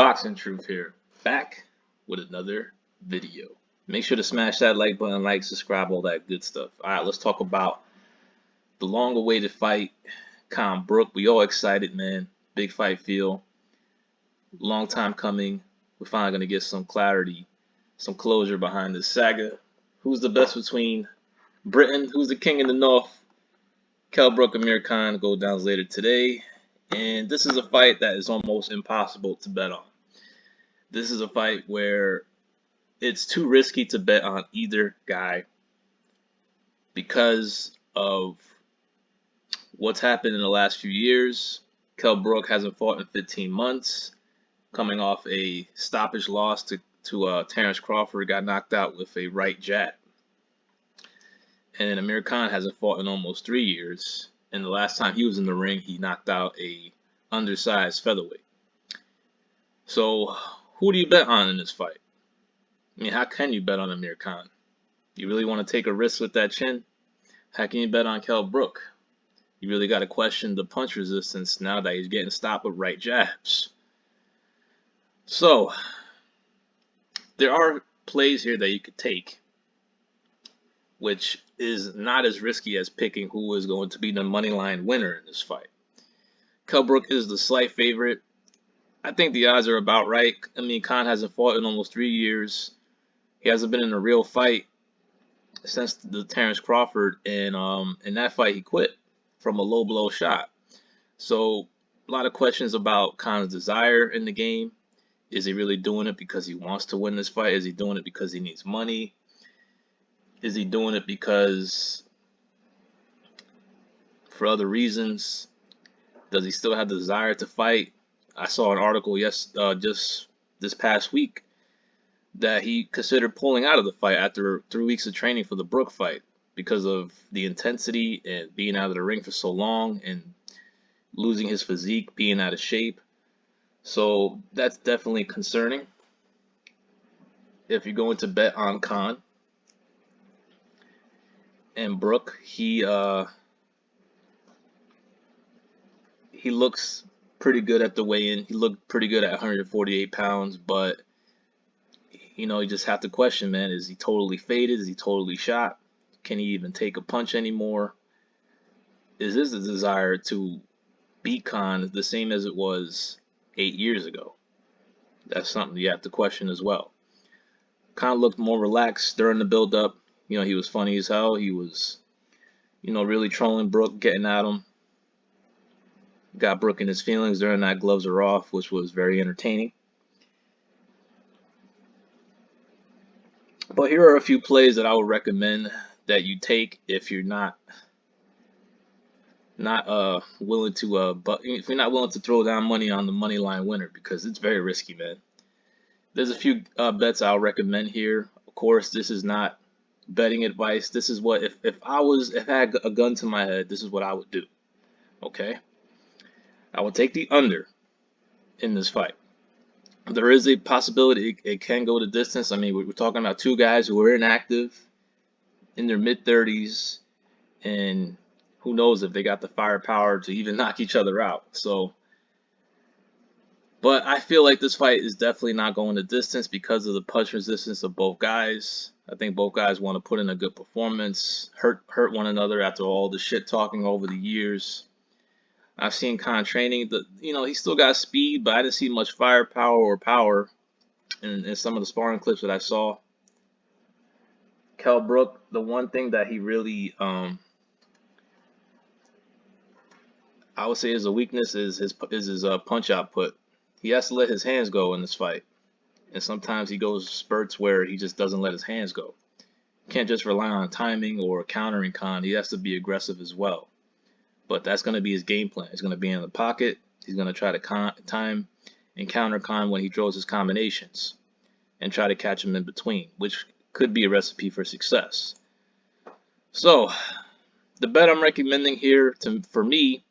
Boxing Truth here, back with another video. Make sure to smash that like button, like, subscribe, all that good stuff. Alright, let's talk about the long awaited fight, Kell Brook. We all excited, man. Big fight feel. Long time coming. We're finally going to get some clarity, some closure behind this saga. Who's the best between Britain? Who's the king in the north? Kell Brook, Amir Kahn go down later today. And this is a fight that is almost impossible to bet on. This is a fight where it's too risky to bet on either guy because of what's happened in the last few years. Kell Brook hasn't fought in 15 months, coming off a stoppage loss to Terrence Crawford, got knocked out with a right jab. And Amir Kahn hasn't fought in almost 3 years, and the last time he was in the ring, he knocked out a undersized featherweight. So who do you bet on in this fight? I mean, how can you bet on Amir Kahn? You really want to take a risk with that chin? How can you bet on Kell Brook? You really got to question the punch resistance now that he's getting stopped with right jabs. So there are plays here that you could take, which is not as risky as picking who is going to be the money line winner in this fight. Kell Brook is the slight favorite. I think the odds are about right. I mean, Kahn hasn't fought in almost 3 years. He hasn't been in a real fight since the Terrence Crawford, and in that fight he quit from a low blow shot. So a lot of questions about Kahn's desire in the game. Is he really doing it because he wants to win this fight? Is he doing it because he needs money? Is he doing it because for other reasons? Does he still have the desire to fight? I saw an article just this past week that he considered pulling out of the fight after 3 weeks of training for the Brook fight because of the intensity and being out of the ring for so long and losing his physique, being out of shape. So that's definitely concerning if you're going to bet on Kahn. And Brook, he looks pretty good at the weigh-in. He looked pretty good at 148 pounds, but you know, you just have to question, man, is he totally faded? Is he totally shot? Can he even take a punch anymore? Is this a desire to beat Kahn the same as it was 8 years ago? That's something you have to question as well. Kahn looked more relaxed during the build-up. You know, he was funny as hell. He was, you know, really trolling Brook, getting at him. Got Brook in his feelings during that gloves are off, which was very entertaining. But here are a few plays that I would recommend that you take if you're not willing to but if you're not willing to throw down money on the money line winner, because it's very risky, man. There's a few bets I'll recommend here. Of course, this is not betting advice. This is what if I had a gun to my head, this is what I would do. Okay, I would take the under in this fight. There is a possibility it can go the distance. I mean, we're talking about two guys who are inactive in their mid-30s, and who knows if they got the firepower to even knock each other out. So, but I feel like this fight is definitely not going the distance because of the punch resistance of both guys. I think both guys want to put in a good performance, hurt one another after all the shit talking over the years. I've seen Kahn training. You know, he still got speed, but I didn't see much firepower or power in some of the sparring clips that I saw. Kell Brook, the one thing that he really, I would say is a weakness is his punch output. He has to let his hands go in this fight, and sometimes he goes spurts where he just doesn't let his hands go. Can't just rely on timing or countering Kahn. He has to be aggressive as well. But that's going to be his game plan. He's going to be in the pocket. He's going to try to time and counter Kahn when he throws his combinations and try to catch him in between, which could be a recipe for success. So the bet I'm recommending here for me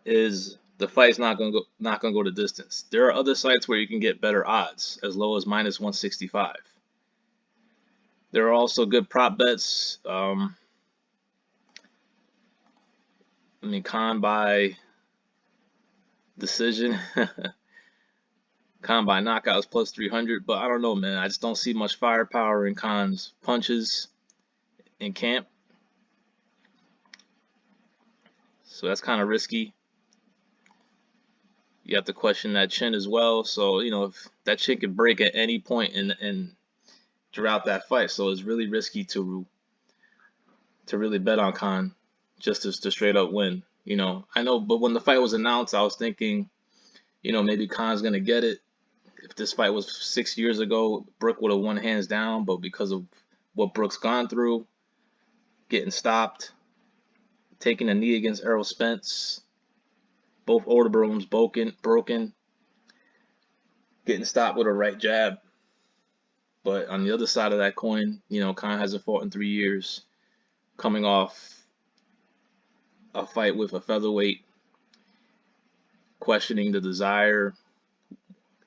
is the fight's not going to go the distance. There are other sites where you can get better odds, as low as -165. There are also good prop bets. I mean, Kahn by decision. Kahn by knockout is plus 300, but I don't know, man. I just don't see much firepower in Kahn's punches in camp, so that's kind of risky. You have to question that chin as well. So, if that chin could break at any point in throughout that fight, so it's really risky to really bet on Kahn just to straight up win. I know, but when the fight was announced, I was thinking, maybe Kahn's gonna get it. If this fight was 6 years ago, Brook would have won hands down, but because of what Brook's gone through, getting stopped, taking a knee against Errol Spence, both orbital broken, getting stopped with a right jab. But on the other side of that coin, Kahn hasn't fought in 3 years, coming off a fight with a featherweight, questioning the desire,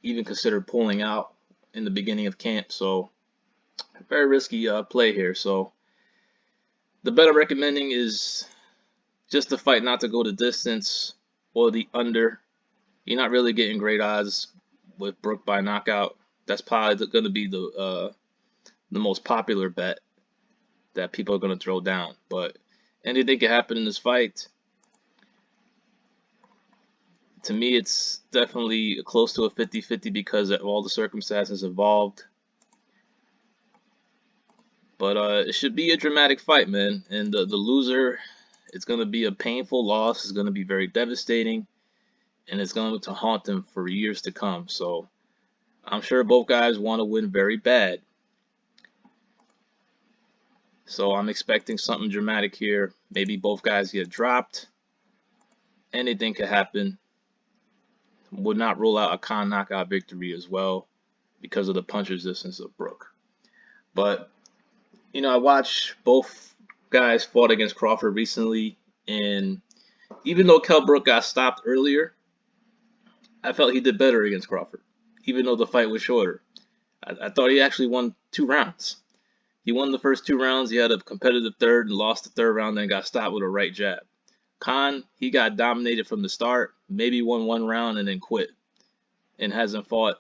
even considered pulling out in the beginning of camp. So very risky play here. So the bet I'm recommending is just the fight not to go the distance or the under. You're not really getting great odds with Brook by knockout. That's probably going to be the most popular bet that people are going to throw down. But anything can happen in this fight. To me, it's definitely close to a 50-50 because of all the circumstances involved. But it should be a dramatic fight, man. And the loser, it's going to be a painful loss. It's going to be very devastating. And it's going to haunt them for years to come. So I'm sure both guys want to win very bad. So I'm expecting something dramatic here. Maybe both guys get dropped. Anything could happen. Would not rule out a Kahn knockout victory as well because of the punch resistance of Brook. But, I watched both guys fought against Crawford recently, and even though Kell Brook got stopped earlier, I felt he did better against Crawford, even though the fight was shorter. I thought he actually won 2 rounds. He won the first 2 rounds. He had a competitive third and lost the third round, then got stopped with a right jab. Kahn, he got dominated from the start, maybe won 1 round and then quit, and hasn't fought.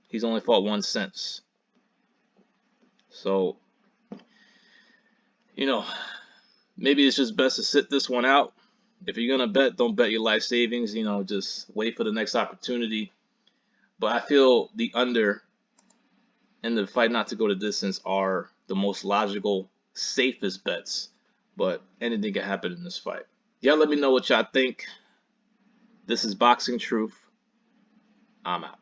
He's only fought once since. So, maybe it's just best to sit this one out. If you're gonna bet, don't bet your life savings. Just wait for the next opportunity. But I feel the under and the fight not to go the distance are the most logical, safest bets. But anything can happen in this fight. Y'all let me know what y'all think. This is Boxing Truth. I'm out.